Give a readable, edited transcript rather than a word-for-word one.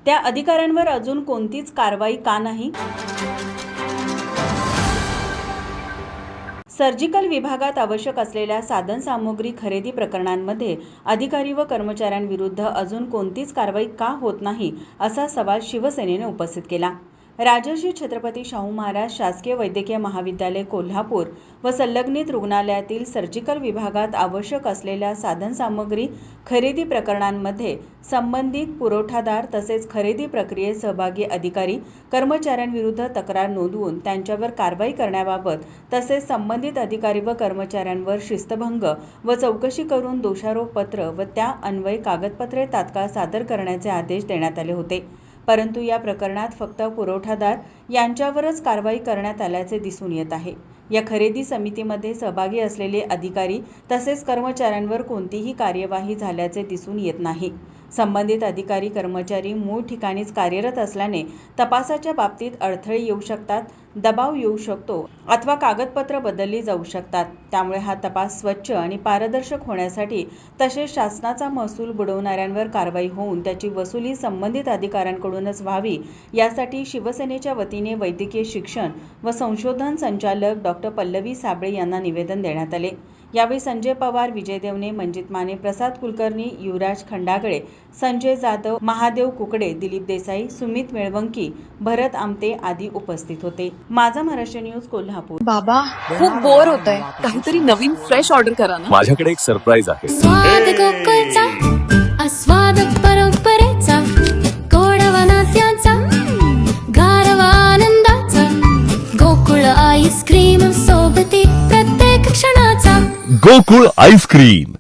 त्या अधिकाऱ्यांवर अजून कोणतीच कारवाई का नाही? सर्जिकल विभागात आवश्यक असलेल्या साधनसामुग्री खरेदी प्रकरणांमध्ये अधिकारी व कर्मचाऱ्यांविरुद्ध अजून कोणतीच कारवाई का होत नाही, असा सवाल शिवसेनेने उपस्थित केला. राजर्षी छत्रपती शाहू महाराज शासकीय वैद्यकीय महाविद्यालय कोल्हापूर व संलग्नित रुग्णालयातील सर्जिकल विभागात आवश्यक असलेल्या साधनसामुग्री खरेदी प्रकरणांमध्ये संबंधित पुरवठादार तसेच खरेदी प्रक्रियेत सहभागी अधिकारी कर्मचाऱ्यांविरुद्ध तक्रार नोंदवून त्यांच्यावर कारवाई करण्याबाबत तसेच संबंधित अधिकारी व कर्मचाऱ्यांवर शिस्तभंग व चौकशी करून दोषारोप पत्र व त्या अन्वये कागदपत्रे तात्काळ सादर करण्याचे आदेश देण्यात आले होते. परंतु या प्रकरणात फक्त पुरवठादार यांच्यावरच कारवाई करण्यात आल्याचे दिसून येत आहे. या खरेदी समितीमध्ये सहभागी असलेले अधिकारी तसेच कर्मचाऱ्यांवर कोणतीही कार्यवाही झाल्याचे दिसून येत नाही. संबंधित अधिकारी कर्मचारी मूळ ठिकाणीच कार्यरत असल्याने तपासाच्या बाबतीत अडथळे येऊ शकतात, दबाव येऊ शकतो अथवा कागदपत्र बदलली जाऊ शकतात. त्यामुळे हा तपास स्वच्छ आणि पारदर्शक होण्यासाठी तसेच शासनाचा महसूल बुडवणाऱ्यांवर कारवाई होऊन त्याची वसुली संबंधित अधिकाऱ्यांकडूनच व्हावी, यासाठी शिवसेनेच्या वतीने वैद्यकीय शिक्षण व संशोधन संचालक डॉ. पल्लवी साबळे यांना निवेदन देण्यात आले. यावेळी संजय पवार, विजय देवणे, मंजित माने, प्रसाद कुलकर्णी, युवराज खंडागळे, संजय जाधव, महादेव कुकडे, दिलीप देसाई, सुमित मेळवंकी, भरत आमते आदी उपस्थित होते. माझा महाराष्ट्र न्यूज कोल्हापूर. बाबा खूप बोर होतंय, काहीतरी नवीन फ्रेश ऑर्डर करा ना. माझ्याकडे एक सरप्राईज आहे. स्वाद गोकुळचा, आस्वाद परंपरेचा, गोडवा नात्याचा, गारवा आनंदाचा, गोकुळ आईस्क्रीम सोबती प्रत्येक क्षणाचा. गोकुळ आईस्क्रीम